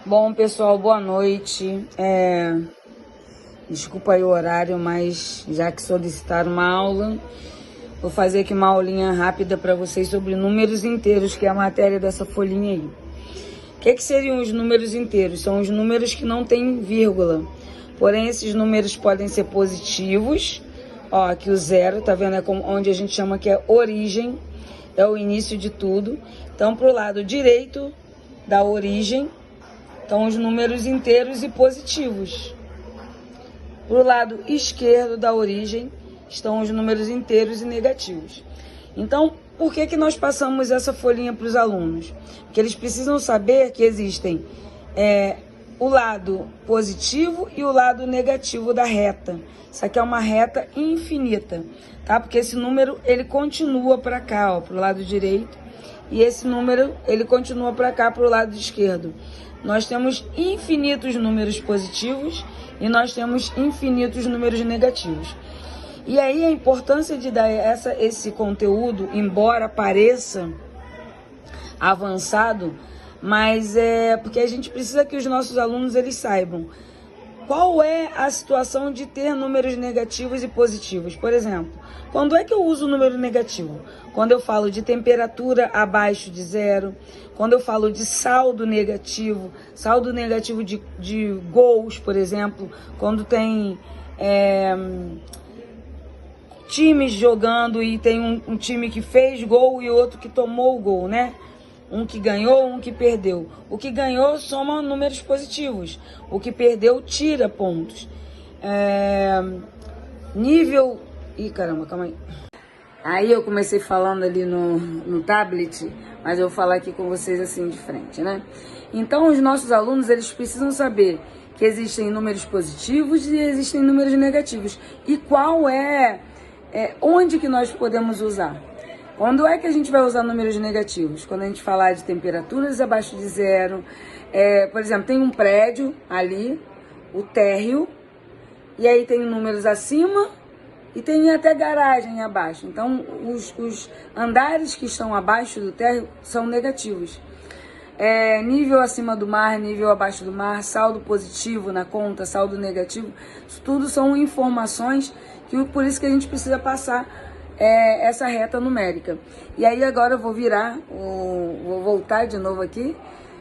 Bom, pessoal, boa noite. Desculpa aí o horário, mas já que solicitaram uma aula, vou fazer aqui uma aulinha rápida para vocês sobre números inteiros, que é a matéria dessa folhinha aí. O que seriam os números inteiros? São os números que não têm vírgula. Porém, esses números podem ser positivos. Ó, aqui o zero, tá vendo? É onde a gente chama que é origem, é o início de tudo. Então, para o lado direito da origem, estão os números inteiros e positivos. Para o lado esquerdo da origem, estão os números inteiros e negativos. Então, por que nós passamos essa folhinha para os alunos? Porque eles precisam saber que existem o lado positivo e o lado negativo da reta. Isso aqui é uma reta infinita, tá? Porque esse número, ele continua para cá, ó, para o lado direito, e esse número, ele continua para cá, para o lado esquerdo. Nós temos infinitos números positivos e nós temos infinitos números negativos. E aí a importância de dar esse conteúdo, embora pareça avançado, mas é porque a gente precisa que os nossos alunos eles saibam qual é a situação de ter números negativos e positivos. Por exemplo, quando é que eu uso o número negativo? Quando eu falo de temperatura abaixo de zero, quando eu falo de saldo negativo de gols, por exemplo, quando tem times jogando e tem um time que fez gol e outro que tomou o gol, né? Um que ganhou, um que perdeu. O que ganhou soma números positivos. O que perdeu tira pontos. Nível... Ih, caramba, calma aí. Aí eu comecei falando ali no tablet, mas eu vou falar aqui com vocês assim de frente, né? Então, os nossos alunos, eles precisam saber que existem números positivos e existem números negativos. E qual onde que nós podemos usar? Quando é que a gente vai usar números negativos? Quando a gente falar de temperaturas abaixo de zero. Por exemplo, tem um prédio ali, o térreo, e aí tem números acima e tem até garagem abaixo. Então, os andares que estão abaixo do térreo são negativos. Nível acima do mar, nível abaixo do mar, saldo positivo na conta, saldo negativo. Isso tudo são informações que por isso que a gente precisa passar essa reta numérica. E aí agora eu vou vou voltar de novo aqui.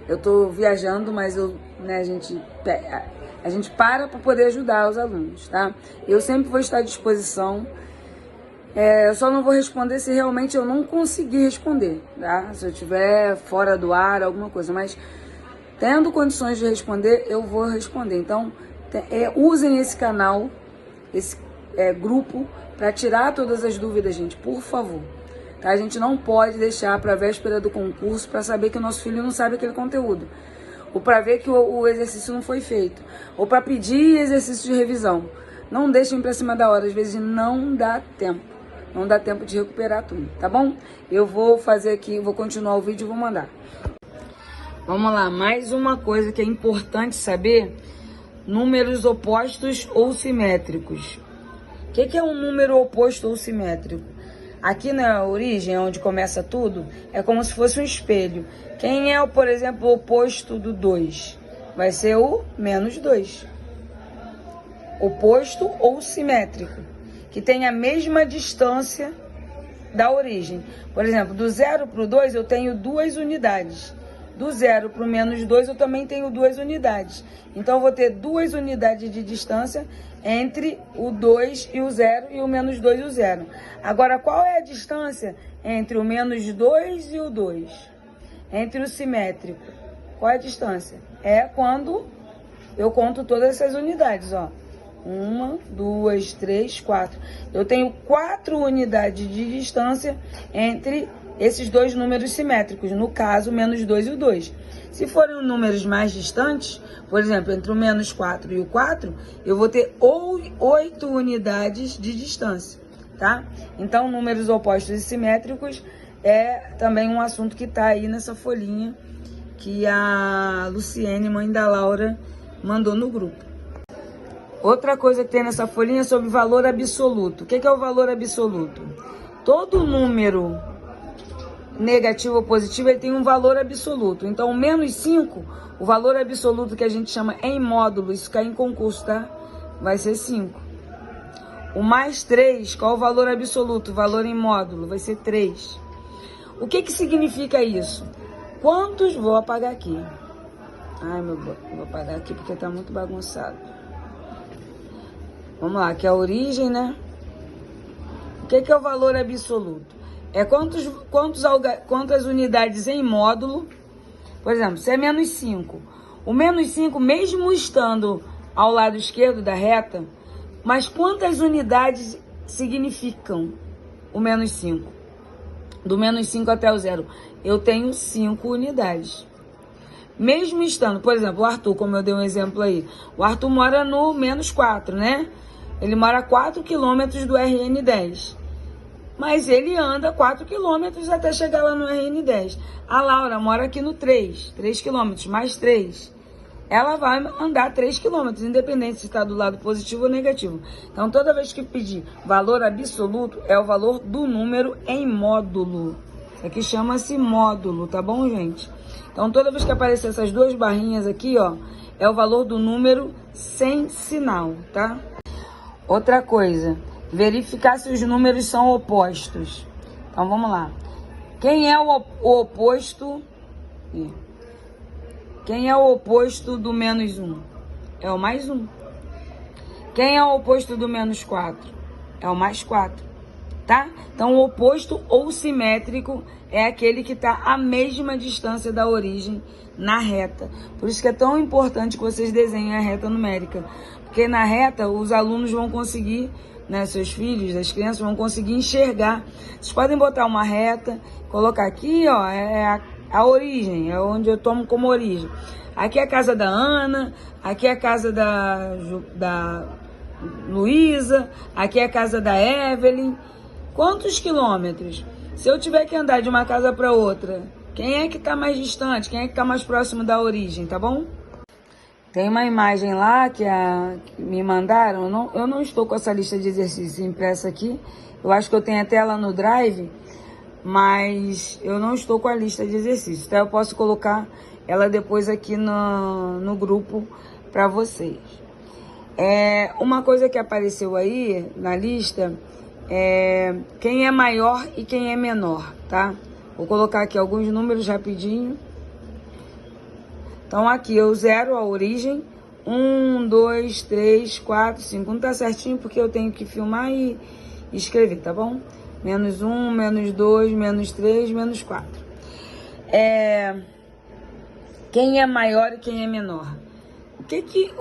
Eu tô viajando, mas a gente para poder ajudar os alunos, tá? Eu sempre vou estar à disposição. Eu só não vou responder se realmente eu não conseguir responder, tá? Se eu estiver fora do ar, alguma coisa. Mas tendo condições de responder, eu vou responder. Então, usem esse canal, esse grupo, para tirar todas as dúvidas, gente, por favor. Tá? A gente não pode deixar para a véspera do concurso para saber que o nosso filho não sabe aquele conteúdo. Ou para ver que o exercício não foi feito. Ou para pedir exercício de revisão. Não deixem para cima da hora, às vezes não dá tempo. Não dá tempo de recuperar tudo, tá bom? Eu vou fazer aqui, vou continuar o vídeo e vou mandar. Vamos lá, mais uma coisa que é importante saber. Números opostos ou simétricos. O que é um número oposto ou simétrico? Aqui na origem, onde começa tudo, é como se fosse um espelho. Quem é, por exemplo, o oposto do 2? Vai ser o menos 2. Oposto ou simétrico, que tem a mesma distância da origem. Por exemplo, do 0 para o 2 eu tenho 2 unidades. Do 0 para o menos 2 eu também tenho 2 unidades. Então eu vou ter 2 unidades de distância entre o 2 e o 0 e o menos 2 e o 0. Agora, qual é a distância entre o menos 2 e o 2? Entre o simétrico. Qual é a distância? É quando eu conto todas essas unidades, ó. 1, 2, 3, 4. Eu tenho 4 unidades de distância entre esses dois números simétricos, no caso, o menos 2 e o 2. Se forem números mais distantes, por exemplo, entre o menos 4 e o 4, eu vou ter 8 unidades de distância, tá? Então, números opostos e simétricos é também um assunto que está aí nessa folhinha que a Luciene, mãe da Laura, mandou no grupo. Outra coisa que tem nessa folhinha é sobre valor absoluto. O que é o valor absoluto? Todo número negativo ou positivo, ele tem um valor absoluto. Então, o menos 5, o valor absoluto que a gente chama em módulo, isso cai em concurso, tá? Vai ser 5. O mais 3, qual é o valor absoluto? O valor em módulo, vai ser 3. O que significa isso? Quantos... Vou apagar aqui. Ai, vou apagar aqui porque tá muito bagunçado. Vamos lá, que é a origem, né? O que é o valor absoluto? É quantas unidades em módulo. Por exemplo, se é menos 5. O menos 5, mesmo estando ao lado esquerdo da reta, mas quantas unidades significam o menos 5? Do menos 5 até o 0. Eu tenho 5 unidades. Mesmo estando, por exemplo, o Arthur, como eu dei um exemplo aí. O Arthur mora no menos 4, né? Ele mora a 4 quilômetros do RN10. Mas ele anda 4 quilômetros até chegar lá no RN10. A Laura mora aqui no 3 quilômetros, mais 3. Ela vai andar 3 quilômetros, independente se está do lado positivo ou negativo. Então, toda vez que pedir valor absoluto, é o valor do número em módulo. Isso aqui chama-se módulo, tá bom, gente? Então, toda vez que aparecer essas duas barrinhas aqui, ó, é o valor do número sem sinal, tá? Outra coisa, verificar se os números são opostos. Então, vamos lá. Quem é o oposto? Quem é o oposto do menos 1? É o mais 1. Quem é o oposto do menos 4? É o mais 4, tá? Então, o oposto ou simétrico é aquele que está à mesma distância da origem na reta. Por isso que é tão importante que vocês desenhem a reta numérica. Porque na reta, os alunos vão conseguir, né, seus filhos, as crianças vão conseguir enxergar. Vocês podem botar uma reta, colocar aqui, ó, a origem, é onde eu tomo como origem. Aqui é a casa da Ana, aqui é a casa da Luísa, aqui é a casa da Evelyn. Quantos quilômetros? Se eu tiver que andar de uma casa para outra, quem é que está mais distante? Quem é que está mais próximo da origem, tá bom? Tem uma imagem lá que me mandaram. Eu não estou com essa lista de exercícios impressa aqui. Eu acho que eu tenho até ela no Drive, mas eu não estou com a lista de exercícios. Então eu posso colocar ela depois aqui no grupo para vocês. Uma coisa que apareceu aí na lista é quem é maior e quem é menor, tá? Vou colocar aqui alguns números rapidinho. Então aqui eu zero a origem. 1, 2, 3, 4, 5. Não tá certinho porque eu tenho que filmar e escrever, tá bom? Menos 1, menos 2, menos 3, menos 4. Quem é maior e quem é menor? O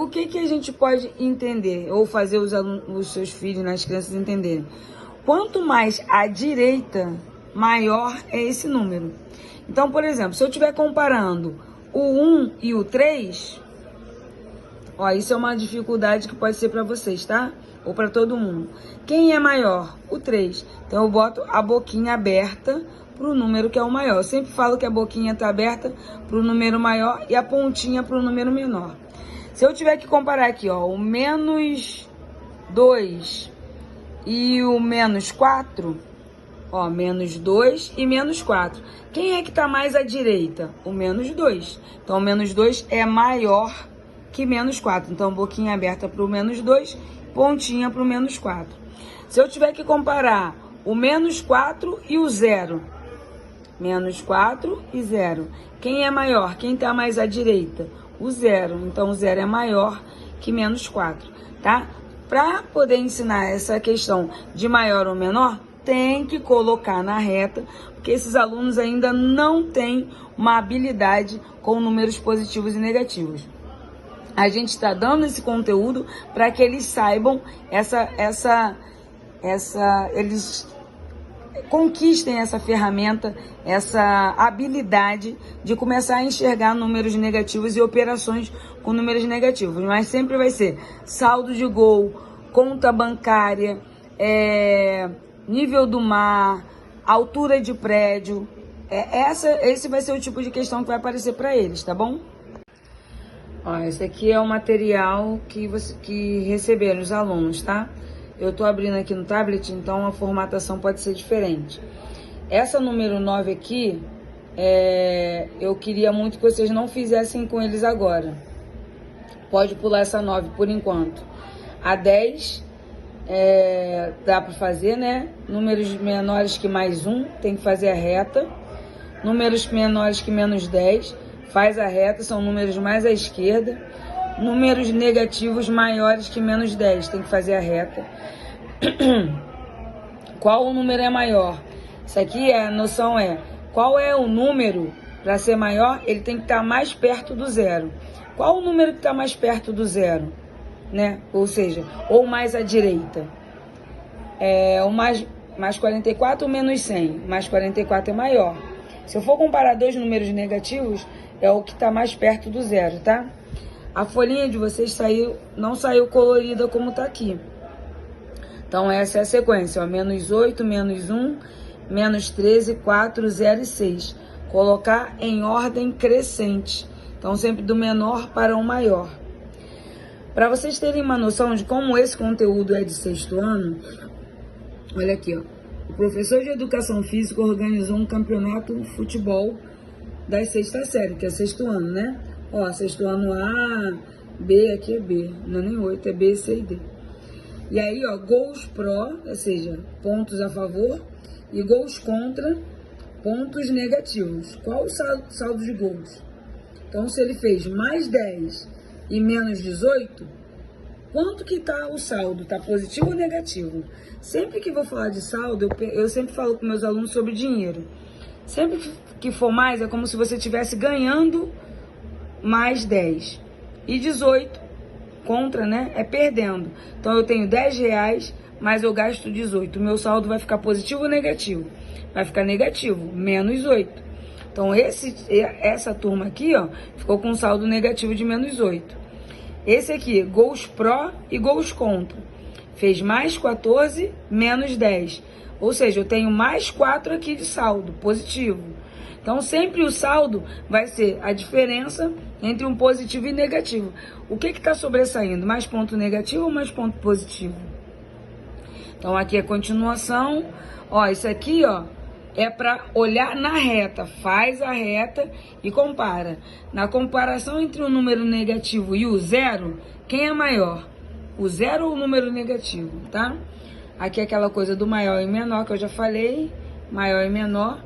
que a gente pode entender, ou fazer os seus filhos, as crianças entenderem? Quanto mais à direita, maior é esse número. Então, por exemplo, se eu estiver comparando o 1 e o 3, ó, isso é uma dificuldade que pode ser para vocês, tá? Ou para todo mundo. Quem é maior? O 3. Então, eu boto a boquinha aberta para o número que é o maior. Eu sempre falo que a boquinha está aberta para o número maior e a pontinha para o número menor. Se eu tiver que comparar aqui, ó, o menos 2 e o menos 4, ó, menos 2 e menos 4. Quem é que está mais à direita? O menos 2. Então, o menos 2 é maior que menos 4. Então, boquinha aberta para o menos 2, pontinha para o menos 4. Se eu tiver que comparar o menos 4 e o 0, menos 4 e 0. Quem é maior? Quem está mais à direita? O 0. Então, o 0 é maior que menos 4, tá? Para poder ensinar essa questão de maior ou menor, tem que colocar na reta, porque esses alunos ainda não têm uma habilidade com números positivos e negativos. A gente está dando esse conteúdo para que eles saibam eles conquistem essa ferramenta, essa habilidade de começar a enxergar números negativos e operações com números negativos. Mas sempre vai ser saldo de gol, conta bancária, nível do mar, altura de prédio. Esse vai ser o tipo de questão que vai aparecer para eles, tá bom? Ó, esse aqui é o material que receberam os alunos, tá? Eu tô abrindo aqui no tablet, então a formatação pode ser diferente. Essa número 9 aqui, eu queria muito que vocês não fizessem com eles agora. Pode pular essa 9 por enquanto. A 10, dá para fazer, né? Números menores que mais 1, tem que fazer a reta. Números menores que menos 10, faz a reta, são números mais à esquerda. Números negativos maiores que menos 10, tem que fazer a reta. Qual o número é maior? Isso aqui, a noção qual é o número, para ser maior, ele tem que estar mais perto do zero. Qual o número que está mais perto do zero? Né? Ou seja, ou mais à direita. O mais 44 ou menos 100? Mais 44 é maior. Se eu for comparar dois números negativos, é o que está mais perto do zero, tá? A folhinha de vocês não saiu colorida como está aqui. Então, essa é a sequência, ó, menos 8, menos 1, menos 13, 4, 0 e 6. Colocar em ordem crescente. Então, sempre do menor para o maior. Para vocês terem uma noção de como esse conteúdo é de sexto ano, olha aqui, ó. O professor de Educação Física organizou um campeonato de futebol da sexta série, que é sexto ano, né? Ó, sexto ano A, B, aqui é B, não é nem 8, é B, C e D. E aí, ó, gols pró, ou seja, pontos a favor, e gols contra, pontos negativos. Qual o saldo de gols? Então, se ele fez mais 10 e menos 18, quanto que tá o saldo? Tá positivo ou negativo? Sempre que vou falar de saldo, eu sempre falo com meus alunos sobre dinheiro. Sempre que for mais, é como se você estivesse ganhando mais 10. E 18, contra, né? É perdendo. Então, eu tenho 10 reais, mas eu gasto 18. O meu saldo vai ficar positivo ou negativo? Vai ficar negativo, menos 8. Então, essa turma aqui, ó, ficou com um saldo negativo de menos 8. Esse aqui, gols pró e gols contra. Fez mais 14, menos 10. Ou seja, eu tenho mais 4 aqui de saldo, positivo. Então, sempre o saldo vai ser a diferença entre um positivo e negativo. O que está sobressaindo? Mais ponto negativo ou mais ponto positivo? Então, aqui é continuação. Ó, isso aqui, ó, é para olhar na reta. Faz a reta e compara. Na comparação entre o número negativo e o zero, quem é maior? O zero ou o número negativo, tá? Aqui é aquela coisa do maior e menor que eu já falei. Maior e menor.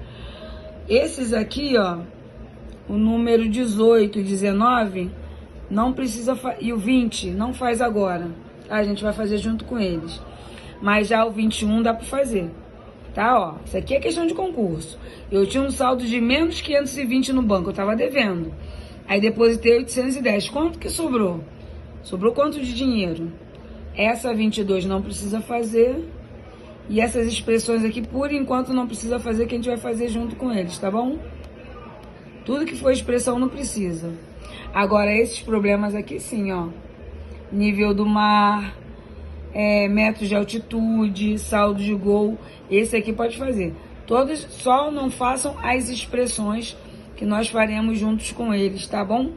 Esses aqui, ó, o número 18 e 19, não precisa... E o 20, não faz agora. A gente vai fazer junto com eles. Mas já o 21 dá para fazer. Tá, ó. Isso aqui é questão de concurso. Eu tinha um saldo de menos 520 no banco, eu tava devendo. Aí depositei 810. Quanto que sobrou? Sobrou quanto de dinheiro? Essa 22 não precisa fazer. E essas expressões aqui, por enquanto, não precisa fazer, que a gente vai fazer junto com eles, tá bom? Tudo que for expressão não precisa. Agora, esses problemas aqui sim, ó. Nível do mar, metros de altitude, saldo de gol. Esse aqui pode fazer. Todos, só não façam as expressões que nós faremos juntos com eles, tá bom?